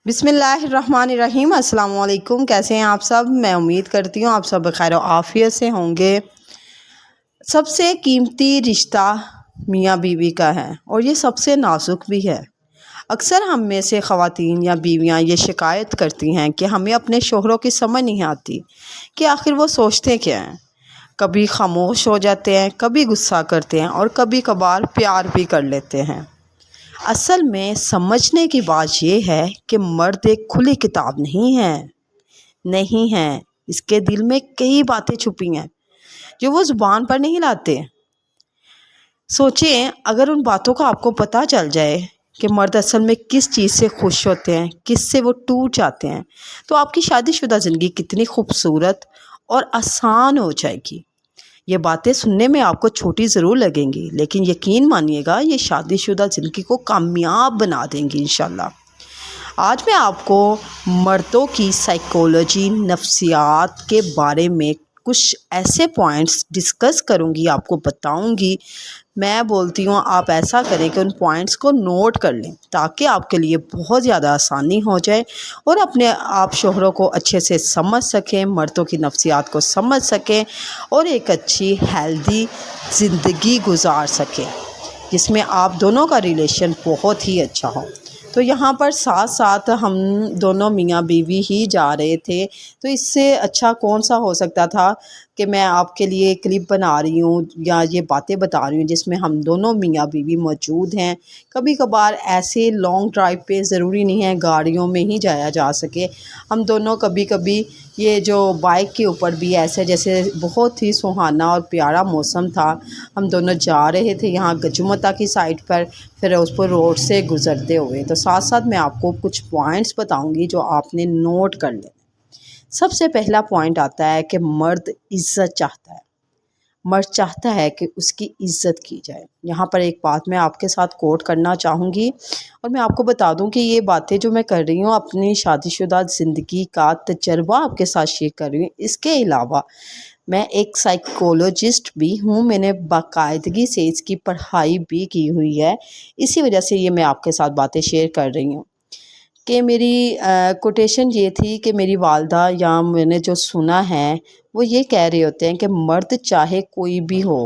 بسم اللہ الرحمن الرحیم۔ السلام علیکم، کیسے ہیں آپ سب؟ میں امید کرتی ہوں آپ سب بخیر و عافیت سے ہوں گے۔ سب سے قیمتی رشتہ میاں بیوی کا ہے اور یہ سب سے نازک بھی ہے۔ اکثر ہم میں سے خواتین یا بیویاں یہ شکایت کرتی ہیں کہ ہمیں اپنے شوہروں کی سمجھ نہیں آتی کہ آخر وہ سوچتے کیا ہیں۔ کبھی خاموش ہو جاتے ہیں، کبھی غصہ کرتے ہیں اور کبھی کبھار پیار بھی کر لیتے ہیں۔ اصل میں سمجھنے کی بات یہ ہے کہ مرد ایک کھلی کتاب نہیں ہے، اس کے دل میں کئی باتیں چھپی ہیں جو وہ زبان پر نہیں لاتے۔ سوچیں، اگر ان باتوں کا آپ کو پتہ چل جائے کہ مرد اصل میں کس چیز سے خوش ہوتے ہیں، کس سے وہ ٹوٹ جاتے ہیں، تو آپ کی شادی شدہ زندگی کتنی خوبصورت اور آسان ہو جائے گی۔ یہ باتیں سننے میں آپ کو چھوٹی ضرور لگیں گی، لیکن یقین مانیے گا یہ شادی شدہ زندگی کو کامیاب بنا دیں گی انشاءاللہ۔ آج میں آپ کو مردوں کی سائیکولوجی، نفسیات کے بارے میں کچھ ایسے پوائنٹس ڈسکس کروں گی، آپ کو بتاؤں گی۔ میں بولتی ہوں آپ ایسا کریں کہ ان پوائنٹس کو نوٹ کر لیں تاکہ آپ کے لیے بہت زیادہ آسانی ہو جائے اور اپنے آپ شوہروں کو اچھے سے سمجھ سکیں، مردوں کی نفسیات کو سمجھ سکیں اور ایک اچھی ہیلدی زندگی گزار سکیں جس میں آپ دونوں کا ریلیشن بہت ہی اچھا ہو۔ تو یہاں پر ساتھ ساتھ ہم دونوں میاں بیوی ہی جا رہے تھے، تو اس سے اچھا کون سا ہو سکتا تھا کہ میں آپ کے لیے کلپ بنا رہی ہوں یا یہ باتیں بتا رہی ہوں جس میں ہم دونوں میاں بیوی موجود ہیں۔ کبھی کبھار ایسے لانگ ڈرائیو پہ ضروری نہیں ہے گاڑیوں میں ہی جایا جا سکے، ہم دونوں کبھی کبھی یہ جو بائک کے اوپر بھی ایسے جیسے بہت ہی سہانا اور پیارا موسم تھا، ہم دونوں جا رہے تھے یہاں گجمتا کی سائڈ پر، پھر اس پر روڈ سے گزرتے ہوئے، تو ساتھ ساتھ میں آپ کو کچھ پوائنٹس بتاؤں گی جو آپ نے نوٹ کر لیں۔ سب سے پہلا پوائنٹ آتا ہے کہ مرد عزت چاہتا ہے۔ مرد چاہتا ہے کہ اس کی عزت کی جائے۔ یہاں پر ایک بات میں آپ کے ساتھ کوٹ کرنا چاہوں گی اور میں آپ کو بتا دوں کہ یہ باتیں جو میں کر رہی ہوں اپنی شادی شدہ زندگی کا تجربہ آپ کے ساتھ شیئر کر رہی ہوں۔ اس کے علاوہ میں ایک سائیکولوجسٹ بھی ہوں، میں نے باقاعدگی سے اس کی پڑھائی بھی کی ہوئی ہے، اسی وجہ سے یہ میں آپ کے ساتھ باتیں شیئر کر رہی ہوں۔ کہ میری کوٹیشن یہ تھی کہ میری والدہ یا میں نے جو سنا ہے وہ یہ کہہ رہے ہوتے ہیں کہ مرد چاہے کوئی بھی ہو،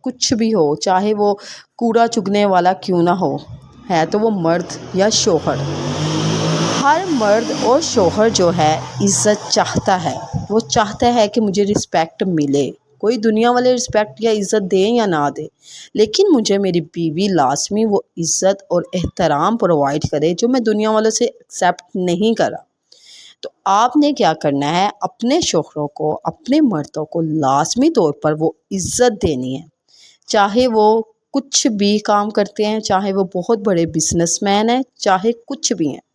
کچھ بھی ہو، چاہے وہ کوڑا چگنے والا کیوں نہ ہو، ہے تو وہ مرد یا شوہر، ہر مرد اور شوہر جو ہے عزت چاہتا ہے۔ وہ چاہتا ہے کہ مجھے رسپیکٹ ملے، کوئی دنیا والے رسپیکٹ یا عزت دیں یا نہ دے، لیکن مجھے میری بیوی لازمی وہ عزت اور احترام پرووائڈ کرے جو میں دنیا والوں سے ایکسیپٹ نہیں کرا۔ تو آپ نے کیا کرنا ہے، اپنے شوہروں کو، اپنے مردوں کو لازمی طور پر وہ عزت دینی ہے، چاہے وہ کچھ بھی کام کرتے ہیں، چاہے وہ بہت بڑے بزنس مین ہیں، چاہے کچھ بھی ہیں۔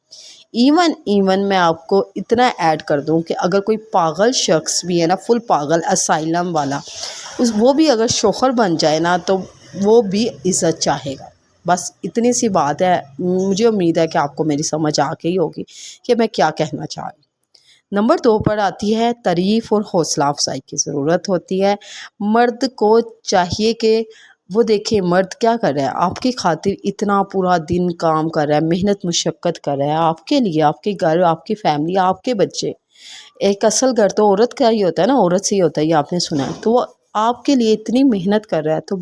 ایون میں آپ کو اتنا ایڈ کر دوں کہ اگر کوئی پاگل شخص بھی ہے نا، فل پاگل اسائلم والا، وہ بھی اگر شوہر بن جائے نا تو وہ بھی عزت چاہے گا۔ بس اتنی سی بات ہے، مجھے امید ہے کہ آپ کو میری سمجھ آ گئی ہوگی کہ میں کیا کہنا چاہ رہی ہوں۔ نمبر 2 پر آتی ہے تعریف اور حوصلہ افزائی کی ضرورت ہوتی ہے۔ مرد کو چاہیے کہ وہ دیکھیں مرد کیا کر رہا ہے، آپ کی خاطر اتنا پورا دن کام کر رہا ہے، محنت مشقت کر رہا ہے آپ کے لیے، آپ کے گھر، آپ کی فیملی، آپ کے بچے۔ ایک اصل گھر تو عورت کا ہی ہوتا ہے نا، عورت سے ہی ہوتا ہے، یہ آپ نے سنا ہے۔ تو وہ آپ کے لیے اتنی محنت کر رہا ہے، تو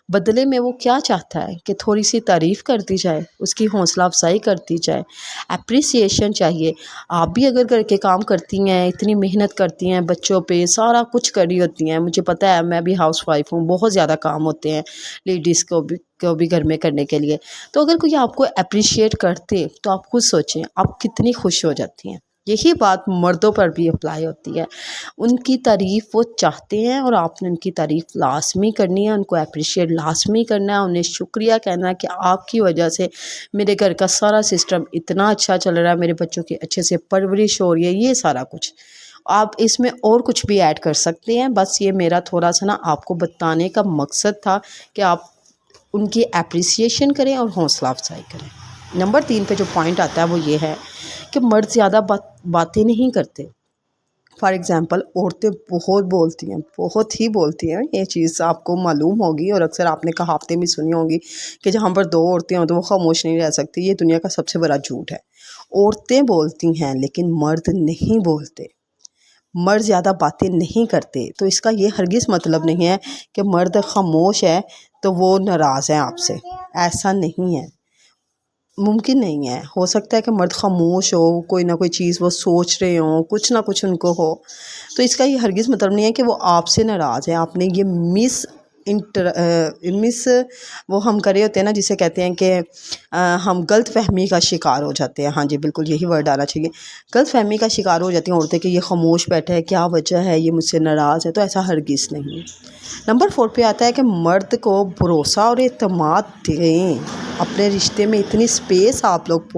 بدلے میں وہ کیا چاہتا ہے کہ تھوڑی سی تعریف کر دی جائے، اس کی حوصلہ افزائی کر دی جائے، اپریسیشن چاہیے۔ آپ بھی اگر گھر کے کام کرتی ہیں، اتنی محنت کرتی ہیں، بچوں پہ سارا کچھ کر رہی ہوتی ہیں، مجھے پتہ ہے میں بھی ہاؤس وائف ہوں، بہت زیادہ کام ہوتے ہیں لیڈیز کو بھی گھر میں کرنے کے لیے، تو اگر کوئی آپ کو اپریشیٹ کرتے تو آپ خود سوچیں آپ کتنی خوش ہو جاتی ہیں۔ یہی بات مردوں پر بھی اپلائی ہوتی ہے، ان کی تعریف وہ چاہتے ہیں اور آپ نے ان کی تعریف لازمی کرنی ہے، ان کو اپریشیٹ لازمی کرنا ہے، انہیں شکریہ کہنا ہے کہ آپ کی وجہ سے میرے گھر کا سارا سسٹم اتنا اچھا چل رہا ہے، میرے بچوں کی اچھے سے پرورش ہو رہی ہے، یہ سارا کچھ۔ آپ اس میں اور کچھ بھی ایڈ کر سکتے ہیں، بس یہ میرا تھوڑا سا نا آپ کو بتانے کا مقصد تھا کہ آپ ان کی اپریسیشن کریں اور حوصلہ افزائی کریں۔ نمبر 3 پہ جو پوائنٹ آتا ہے وہ یہ ہے کہ مرد زیادہ باتیں نہیں کرتے۔ فار ایگزامپل عورتیں بہت بولتی ہیں، بہت ہی بولتی ہیں، یہ چیز آپ کو معلوم ہوگی اور اکثر آپ نے کہاوتیں بھی سنی ہوگی کہ جہاں پر 2 عورتیں ہوں تو وہ خاموش نہیں رہ سکتی، یہ دنیا کا سب سے بڑا جھوٹ ہے۔ عورتیں بولتی ہیں لیکن مرد نہیں بولتے، مرد زیادہ باتیں نہیں کرتے، تو اس کا یہ ہرگز مطلب نہیں ہے کہ مرد خاموش ہے تو وہ ناراض ہیں آپ سے، ایسا نہیں ہے، ممکن نہیں ہے۔ ہو سکتا ہے کہ مرد خاموش ہو، کوئی نہ کوئی چیز وہ سوچ رہے ہوں، کچھ نہ کچھ ان کو ہو، تو اس کا یہ ہرگز مطلب نہیں ہے کہ وہ آپ سے ناراض ہیں۔ آپ نے یہ وہ ہم کرے ہوتے ہیں نا، جسے کہتے ہیں کہ ہم غلط فہمی کا شکار ہو جاتے ہیں، ہاں جی بالکل یہی ورڈ آنا چاہیے، غلط فہمی کا شکار ہو جاتی ہیں عورتیں کہ یہ خاموش بیٹھا ہے، کیا وجہ ہے، یہ مجھ سے ناراض ہے، تو ایسا ہرگز نہیں۔ نمبر 4 پہ آتا ہے کہ مرد کو بھروسہ اور اعتماد دیں، اپنے رشتے میں اتنی سپیس آپ لوگ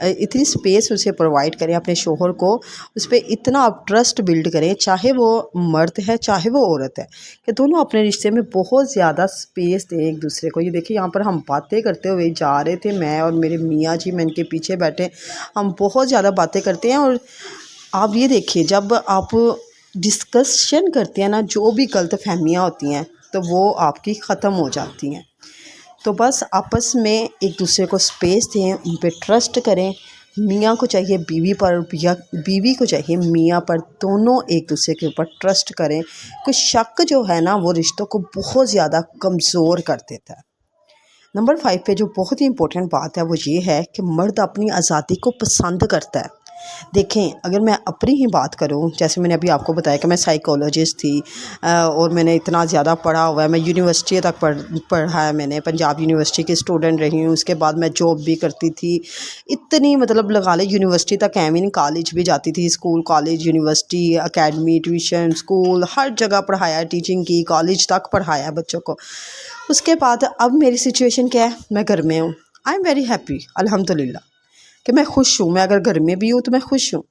اتنی سپیس اسے پرووائڈ کریں اپنے شوہر کو، اس پہ اتنا آپ ٹرسٹ بلڈ کریں، چاہے وہ مرد ہے چاہے وہ عورت ہے، کہ دونوں اپنے رشتے میں بہت زیادہ سپیس دیں ایک دوسرے کو۔ یہ دیکھیں یہاں پر ہم باتیں کرتے ہوئے جا رہے تھے، میں اور میرے میاں جی، میں ان کے پیچھے بیٹھے، ہم بہت زیادہ باتیں کرتے ہیں، اور آپ یہ دیکھیے جب آپ ڈسکشن کرتے ہیں نا، جو بھی غلط فہمیاں ہوتی ہیں تو وہ آپ کی ختم ہو جاتی ہیں۔ تو بس آپس میں ایک دوسرے کو سپیس دیں، ان پہ ٹرسٹ کریں، میاں کو چاہیے بیوی پر، بیوی کو چاہیے میاں پر، دونوں ایک دوسرے کے اوپر ٹرسٹ کریں۔ کوئی شک جو ہے نا وہ رشتوں کو بہت زیادہ کمزور کر دیتا ہے۔ نمبر 5 پہ جو بہت ہی امپورٹنٹ بات ہے وہ یہ ہے کہ مرد اپنی آزادی کو پسند کرتا ہے۔ دیکھیں اگر میں اپنی ہی بات کروں، جیسے میں نے ابھی آپ کو بتایا کہ میں سائیکولوجسٹ تھی، اور میں نے اتنا زیادہ پڑھا ہوا ہے، میں یونیورسٹی تک پڑھا ہے، میں نے پنجاب یونیورسٹی کی اسٹوڈنٹ رہی ہوں، اس کے بعد میں جاب بھی کرتی تھی، اتنی مطلب لگا لیں یونیورسٹی تک ایم نہیں، کالج بھی جاتی تھی، school college university academy tuition school ہر جگہ پڑھایا ہے، ٹیچنگ کی، کالج تک پڑھایا ہے بچوں کو۔ اس کے بعد اب میری سچویشن کیا ہے، میں گھر میں ہوں، آئی ایم ویری ہیپی الحمدللہ کہ میں خوش ہوں، میں اگر گھر میں بھی ہوں تو میں خوش ہوں۔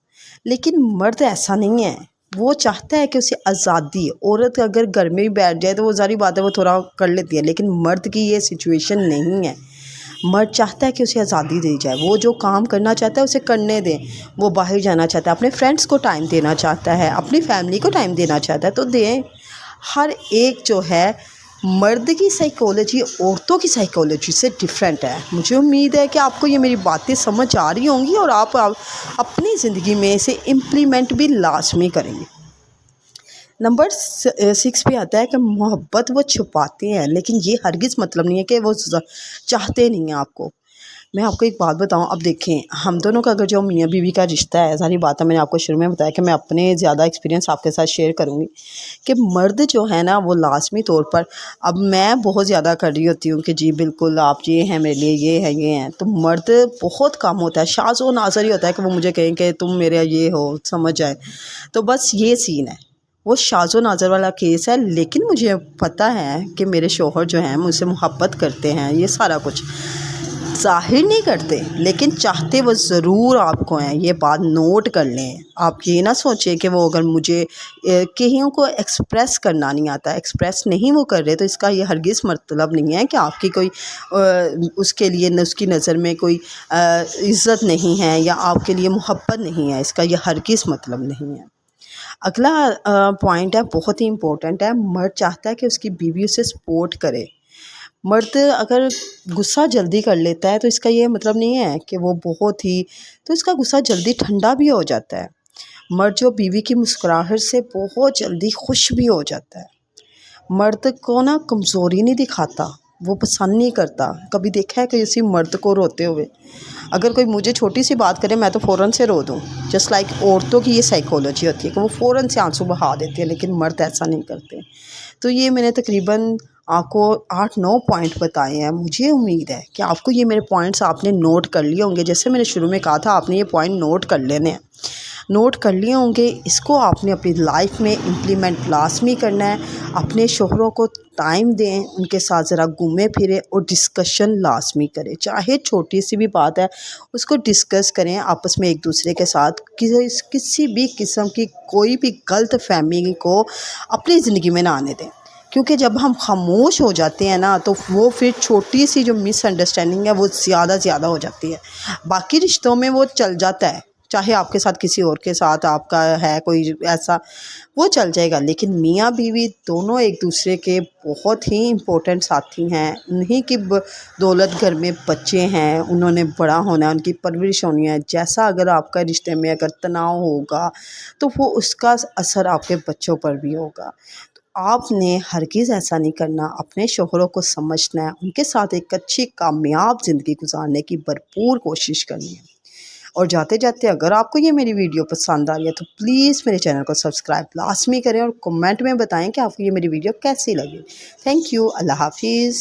لیکن مرد ایسا نہیں ہے، وہ چاہتا ہے کہ اسے آزادی، عورت اگر گھر میں بھی بیٹھ جائے تو وہ ظاہری بات ہے وہ تھوڑا کر لیتی ہے، لیکن مرد کی یہ سچویشن نہیں ہے۔ مرد چاہتا ہے کہ اسے آزادی دی جائے، وہ جو کام کرنا چاہتا ہے اسے کرنے دیں، وہ باہر جانا چاہتا ہے، اپنے فرینڈس کو ٹائم دینا چاہتا ہے، اپنی فیملی کو ٹائم دینا چاہتا ہے تو دیں۔ ہر ایک جو ہے مرد کی سائیکولوجی عورتوں کی سائیکولوجی سے ڈیفرنٹ ہے۔ مجھے امید ہے کہ آپ کو یہ میری باتیں سمجھ آ رہی ہوں گی اور آپ اپنی زندگی میں اسے امپلیمنٹ بھی لازمی کریں گے۔ نمبر 6 پہ آتا ہے کہ محبت وہ چھپاتے ہیں، لیکن یہ ہرگز مطلب نہیں ہے کہ وہ چاہتے نہیں ہیں آپ کو۔ میں آپ کو ایک بات بتاؤں، اب دیکھیں ہم دونوں کا اگر جو میاں بیوی کا رشتہ ہے، ظاہری بات ہے میں نے آپ کو شروع میں بتایا کہ میں اپنے زیادہ ایکسپیرینس آپ کے ساتھ شیئر کروں گی کہ مرد جو ہے نا وہ لازمی طور پر، اب میں بہت زیادہ کر رہی ہوتی ہوں کہ جی بالکل آپ یہ ہیں میرے لیے، یہ ہیں، تو مرد بہت کم ہوتا ہے، شاذ و نادر ہی ہوتا ہے کہ وہ مجھے کہیں کہ تم میرے یہ ہو، سمجھ جائے، تو بس یہ سین ہے، وہ شاذ و نادر والا کیس ہے۔ لیکن مجھے پتہ ہے کہ میرے شوہر جو ہیں مجھ سے محبت کرتے ہیں، یہ سارا کچھ ظاہر نہیں کرتے لیکن چاہتے وہ ضرور آپ کو ہیں، یہ بات نوٹ کر لیں۔ آپ یہ نہ سوچیں کہ وہ اگر مجھے کہیں کو ایکسپریس کرنا نہیں آتا، ایکسپریس نہیں وہ کر رہے، تو اس کا یہ ہرگز مطلب نہیں ہے کہ آپ کی کوئی اس کے لیے اس کی نظر میں کوئی عزت نہیں ہے یا آپ کے لیے محبت نہیں ہے، اس کا یہ ہرگز مطلب نہیں ہے۔ اگلا پوائنٹ ہے بہت ہی امپورٹنٹ ہے، مرد چاہتا ہے کہ اس کی بیوی اسے سپورٹ کرے۔ مرد اگر غصہ جلدی کر لیتا ہے تو اس کا یہ مطلب نہیں ہے کہ وہ بہت ہی، تو اس کا غصہ جلدی ٹھنڈا بھی ہو جاتا ہے۔ مرد جو بیوی کی مسکراہٹ سے بہت جلدی خوش بھی ہو جاتا ہے۔ مرد کو نا کمزوری نہیں دکھاتا، وہ پسند نہیں کرتا۔ کبھی دیکھا ہے کہ کسی مرد کو روتے ہوئے؟ اگر کوئی مجھے چھوٹی سی بات کرے میں تو فوراً سے رو دوں، جسٹ لائک عورتوں کی یہ سائیکولوجی ہوتی ہے کہ وہ فوراً سے آنسو بہا دیتے ہیں، لیکن مرد ایسا نہیں کرتے۔ تو یہ میں نے تقریباً آپ کو 8-9 پوائنٹ بتائے ہیں، مجھے امید ہے کہ آپ کو یہ میرے پوائنٹس آپ نے نوٹ کر لیے ہوں گے، جیسے میں نے شروع میں کہا تھا آپ نے یہ پوائنٹ نوٹ کر لینے ہیں، نوٹ کر لیے ہوں گے۔ اس کو آپ نے اپنی لائف میں امپلیمنٹ لازمی کرنا ہے۔ اپنے شوہروں کو ٹائم دیں، ان کے ساتھ ذرا گھومے پھرے اور ڈسکشن لازمی کریں، چاہے چھوٹی سی بھی بات ہے اس کو ڈسکس کریں آپس میں ایک دوسرے کے ساتھ۔ کسی بھی قسم کی کوئی بھی غلط فہمی کو اپنی زندگی میں نہ آنے دیں، کیونکہ جب ہم خاموش ہو جاتے ہیں نا تو وہ پھر چھوٹی سی جو مس انڈرسٹینڈنگ ہے وہ زیادہ ہو جاتی ہے، باقی رشتوں میں وہ چل جاتا ہے چاہے آپ کے ساتھ کسی اور کے ساتھ آپ کا ہے کوئی ایسا، وہ چل جائے گا، لیکن میاں بیوی دونوں ایک دوسرے کے بہت ہی امپورٹنٹ ساتھی ہیں۔ انہیں کی دولت گھر میں بچے ہیں، انہوں نے بڑا ہونا ہے، ان کی پرورش ہونی ہے۔ جیسا اگر آپ کا رشتے میں اگر تناؤ ہوگا تو وہ اس کا اثر آپ کے بچوں پر بھی ہوگا۔ آپ نے ہرگز ایسا نہیں کرنا، اپنے شوہروں کو سمجھنا ہے، ان کے ساتھ ایک اچھی کامیاب زندگی گزارنے کی بھرپور کوشش کرنی ہے۔ اور جاتے جاتے اگر آپ کو یہ میری ویڈیو پسند آ رہی ہے تو پلیز میرے چینل کو سبسکرائب لازمی کریں اور کمنٹ میں بتائیں کہ آپ کو یہ میری ویڈیو کیسی لگی۔ تھینک یو، اللہ حافظ۔